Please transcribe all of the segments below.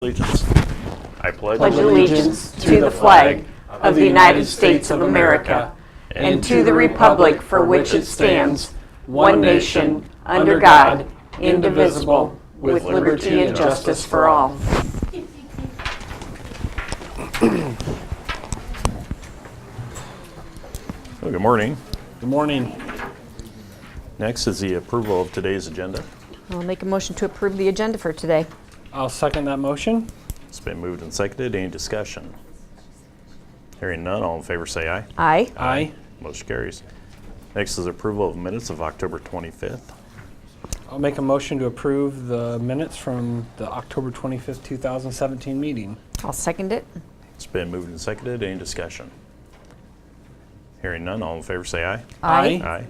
Allegiance. I pledge allegiance to the flag of the United States of America and to the republic for which it stands, one nation, under God, indivisible, with liberty and justice for all. Well, good morning. Good morning. Next is the approval of today's agenda. I'll make a motion to approve the agenda for today. I'll second that motion. It's been moved and seconded. Any discussion? Hearing none, all in favor say aye. Aye. Aye. Motion carries. Next is approval of minutes of October 25th. I'll make a motion to approve the minutes from the October 25th, 2017 meeting. I'll second it. It's been moved and seconded. Any discussion? Hearing none, all in favor say aye. Aye. Aye.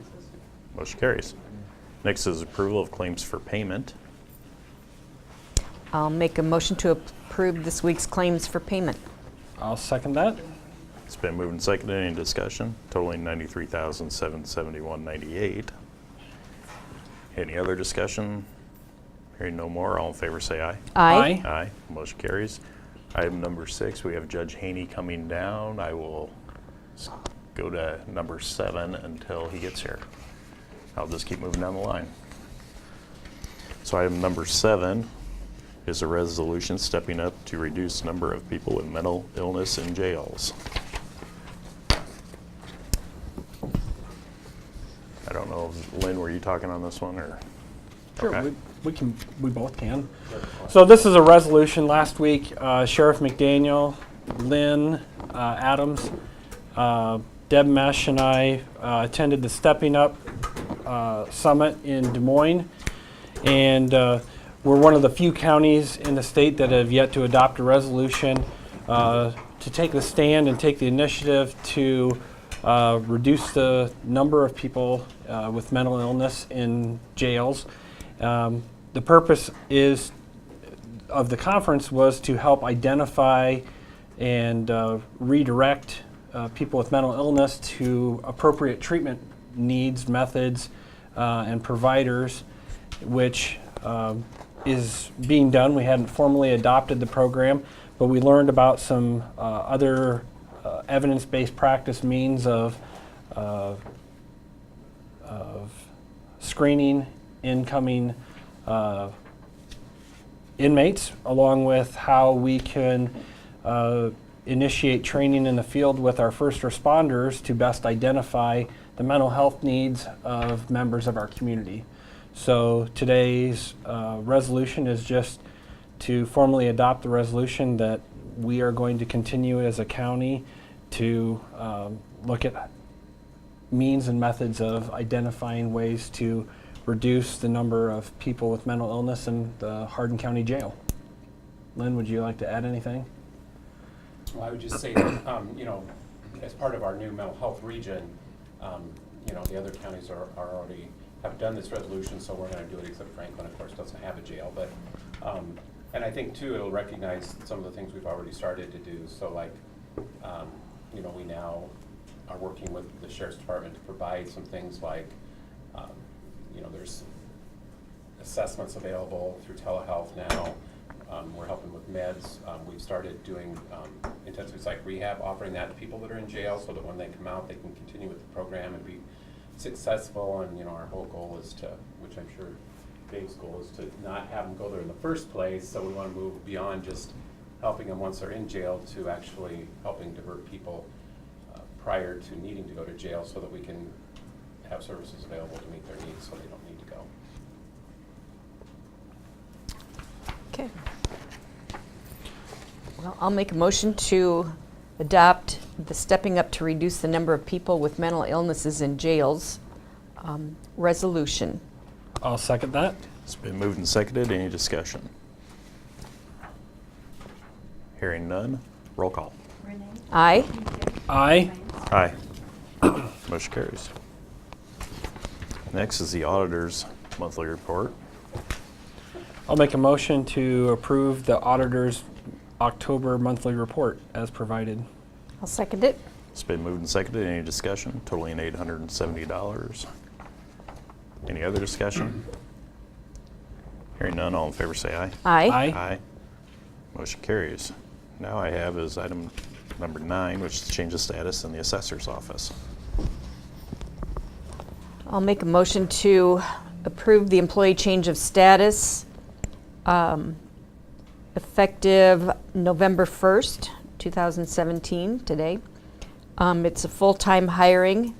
Motion carries. Next is approval of claims for payment. I'll make a motion to approve this week's claims for payment. I'll second that. It's been moved and seconded. Any discussion? Totaling $93,771.98. Any other discussion? Hearing no more, all in favor say aye. Aye. Aye. Motion carries. Item number 6, we have Judge Haney coming down. I will go to number 7 until he gets here. I'll just keep moving down the line. So item number 7 is a resolution stepping up to reduce number of people with mental illness in jails. I don't know, Lynn, were you talking on this one or? Sure, Okay. we both can. So this is a resolution. Last week, Sheriff McDaniel, Lynn Adams, Deb Mesh, and I attended the Stepping Up Summit in Des Moines, and we're one of the few counties in the state that have yet to adopt a resolution to take the stand and take the initiative to reduce the number of people with mental illness in jails. The purpose of the conference was to help identify and redirect people with mental illness to appropriate treatment needs, methods, and providers, which is being done. We hadn't formally adopted the program, but we learned about some other evidence-based practice means of screening incoming inmates, along with how we can initiate training in the field with our first responders to best identify the mental health needs of members of our community. So today's resolution is just to formally adopt the resolution that we are going to continue as a county to look at means and methods of identifying ways to reduce the number of people with mental illness in the Hardin County Jail. Lynn, would you like to add anything? Well, I would just say that, as part of our new mental health region, the other counties are already have done this resolution, so we're going to do it, except Franklin, of course, doesn't have a jail. But, and I think, too, it'll recognize some of the things we've already started to do. So, like, we now are working with the Sheriff's Department to provide some things like, there's assessments available through telehealth now. We're helping with meds. We've started doing intensive psych rehab, offering that to people that are in jail so that when they come out, they can continue with the program and be successful. And, our whole goal is to, which I'm sure Dave's goal is to not have them go there in the first place. So we want to move beyond just helping them once they're in jail to actually helping divert people prior to needing to go to jail so that we can have services available to meet their needs so they don't need to go. Okay. Well, I'll make a motion to adopt the Stepping Up to Reduce the Number of People with Mental Illnesses in Jails resolution. I'll second that. It's been moved and seconded. Any discussion? Hearing none, roll call. Aye. Aye. Aye. Motion carries. Next is the auditor's monthly report. I'll make a motion to approve the auditor's October monthly report as provided. I'll second it. It's been moved and seconded. Any discussion? Totaling $870. Any other discussion? Hearing none, all in favor say aye. Aye. Aye. Aye. Motion carries. Now I have is item number 9, which is change of status in the assessor's office. I'll make a motion to approve the employee change of status effective November 1st, 2017, today. It's a full-time hiring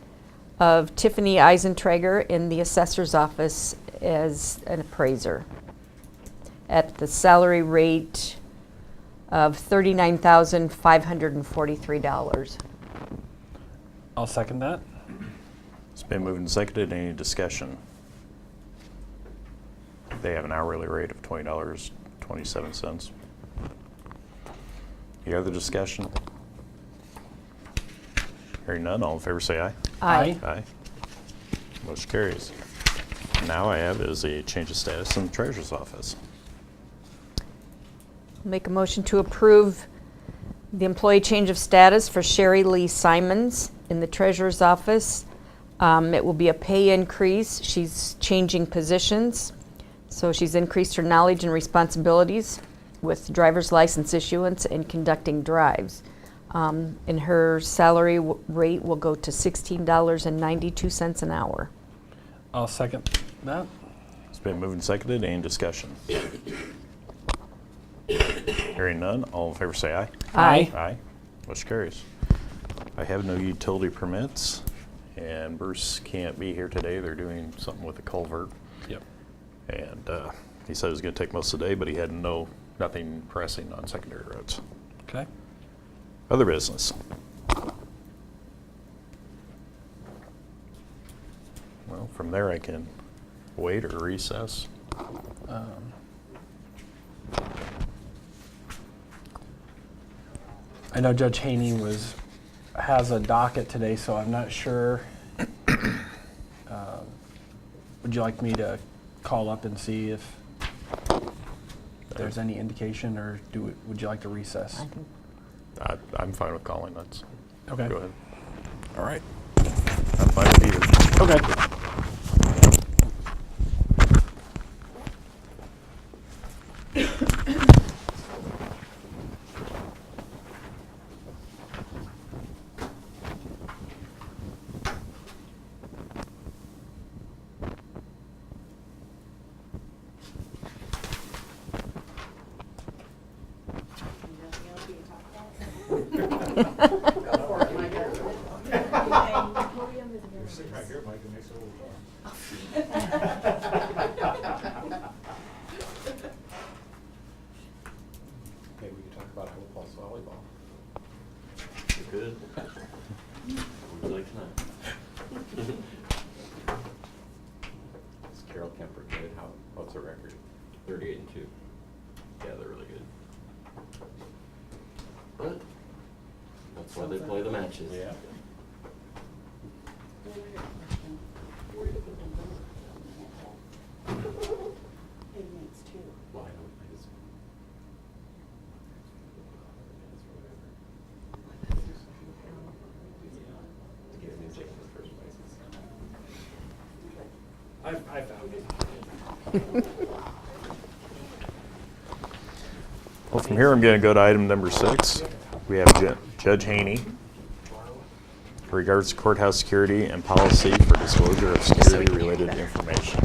of Tiffany Eisentrager in the assessor's office as an appraiser at the salary rate of $39,543. I'll second that. It's been moved and seconded. Any discussion? They have an hourly rate of $20.27. Any other discussion? Hearing none, all in favor say aye. Aye. Aye. Motion carries. Now I have is a change of status in the treasurer's office. Make a motion to approve the employee change of status for Sherry Lee Simons in the treasurer's office. It will be a pay increase. She's changing positions. So she's increased her knowledge and responsibilities with driver's license issuance and conducting drives. And her salary rate will go to $16.92 an hour. I'll second that. It's been moved and seconded. Any discussion? Hearing none, all in favor say aye. Aye. Aye. Motion carries. I have no utility permits, and Bruce can't be here today. They're doing something with the culvert. Yep. And he said it was going to take most of the day, but he had nothing pressing on secondary roads. Okay. Other business. Well, from there I can wait or recess. I know Judge Haney has a docket today, so I'm not sure. Would you like me to call up and see if there's any indication, or would you like to recess? I'm fine with calling. That's Okay. Go ahead. All right. I'm fine with either. Okay. Maybe we can talk about Hope Falls volleyball. Good. Would you like tonight? Is Carol Kemper good? What's her record? 38-2. Yeah, they're really good. But that's why they play the matches. Yeah. Well, I don't, I just. To get music in the first place. I found it. Well, from here I'm going to go to item number 6. We have Judge Haney regards to courthouse security and policy for disclosure of security-related information.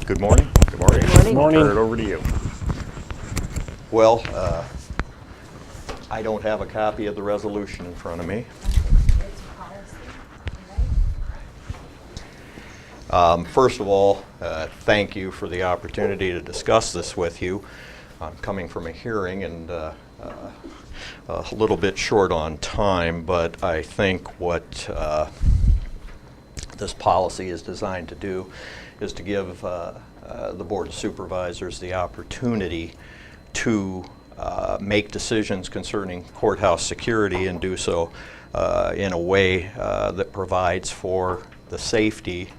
Good morning. Good morning. Good morning. Morning. Turn it over to you. Well, I don't have a copy of the resolution in front of me. First of all, thank you for the opportunity to discuss this with you. I'm coming from a hearing and a little bit short on time, but I think what this policy is designed to do is to give the Board of Supervisors the opportunity to make decisions concerning courthouse security and do so in a way that provides for the safety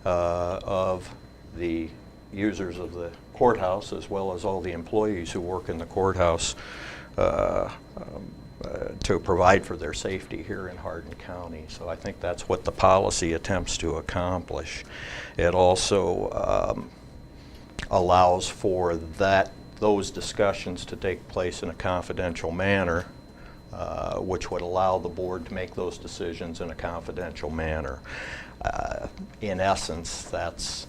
of the users of the courthouse as well as all the employees who work in the courthouse. to provide for their safety here in Hardin County. So I think that's what the policy attempts to accomplish. It also allows for those discussions to take place in a confidential manner, which would allow the board to make those decisions in a confidential manner. In essence, that's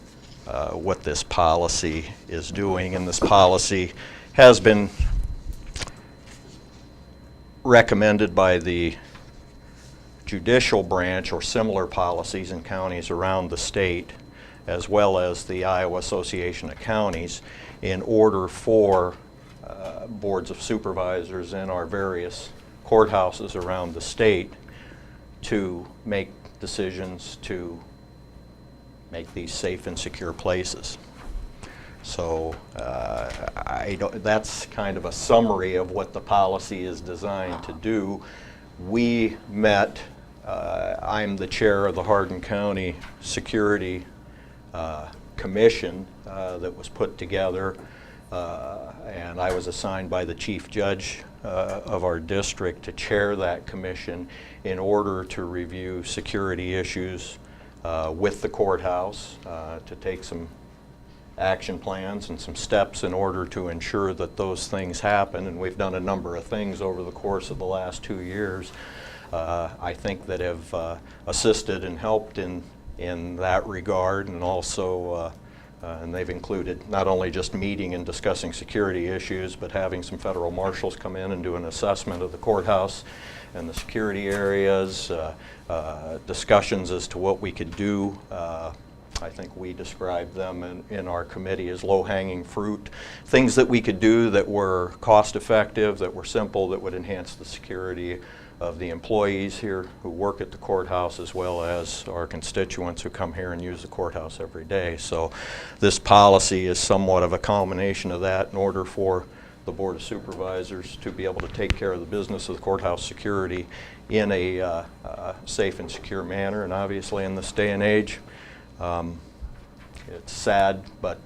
what this policy is doing, and this policy has been recommended by the judicial branch or similar policies in counties around the state, as well as the Iowa Association of Counties, in order for boards of supervisors in our various courthouses around the state to make decisions to make these safe and secure places. So that's kind of a summary of what the policy is designed to do. We met, I'm the chair of the Hardin County Security Commission that was put together, and I was assigned by the chief judge of our district to chair that commission in order to review security issues with the courthouse, to take some action plans and some steps in order to ensure that those things happen. And we've done a number of things over the course of the last 2 years, I think, that have assisted and helped in that regard, and also and they've included not only just meeting and discussing security issues, but having some federal marshals come in and do an assessment of the courthouse and the security areas, discussions as to what we could do. I think we described them in our committee as low-hanging fruit, things that we could do that were cost-effective, that were simple, that would enhance the security of the employees here who work at the courthouse, as well as our constituents who come here and use the courthouse every day. So this policy is somewhat of a culmination of that in order for the Board of Supervisors to be able to take care of the business of the courthouse security in a safe and secure manner. And obviously in this day and age, it's sad but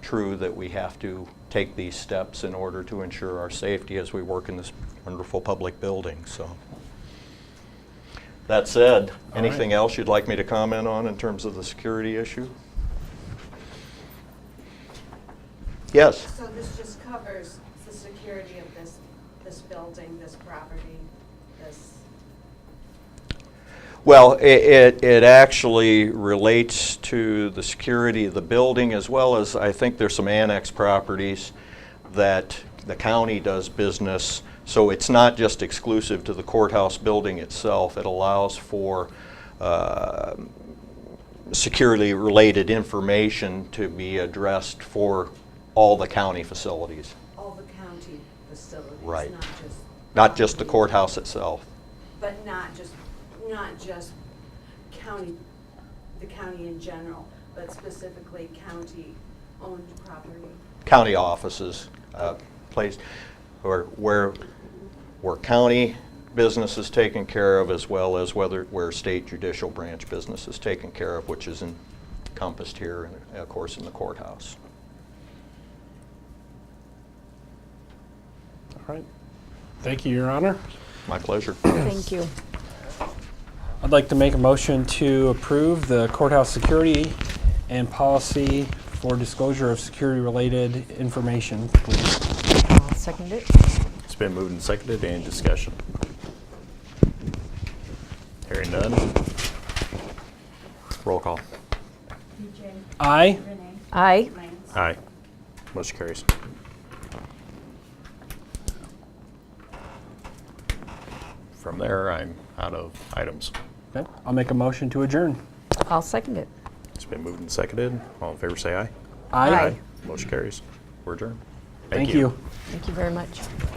true that we have to take these steps in order to ensure our safety as we work in this wonderful public building. So that said, anything else you'd like me to comment on in terms of the security issue? Yes? So this just covers the security of this building, this property, this... Well, it actually relates to the security of the building, as well as I think there's some annex properties that the county does business. So it's not just exclusive to the courthouse building itself. It allows for security related information to be addressed for all the county facilities. All the county facilities, Right. not just... Not just the courthouse itself. But not just county, the county in general, but specifically county-owned property. County offices, placed where county business is taken care of, as well as where state judicial branch business is taken care of, which is encompassed here, and of course in the courthouse. All right. Thank you, Your Honor. My pleasure. Thank you. I'd like to make a motion to approve the courthouse security and policy for disclosure of security-related information, please. I'll second it. It's been moved and seconded. Any discussion? Hearing none. Roll call. Aye. Aye. Aye. Motion carries. From there, I'm out of items. Okay. I'll make a motion to adjourn. I'll second it. It's been moved and seconded. All in favor, say aye. Aye. Motion carries. We're adjourned. Thank you. Thank you very much.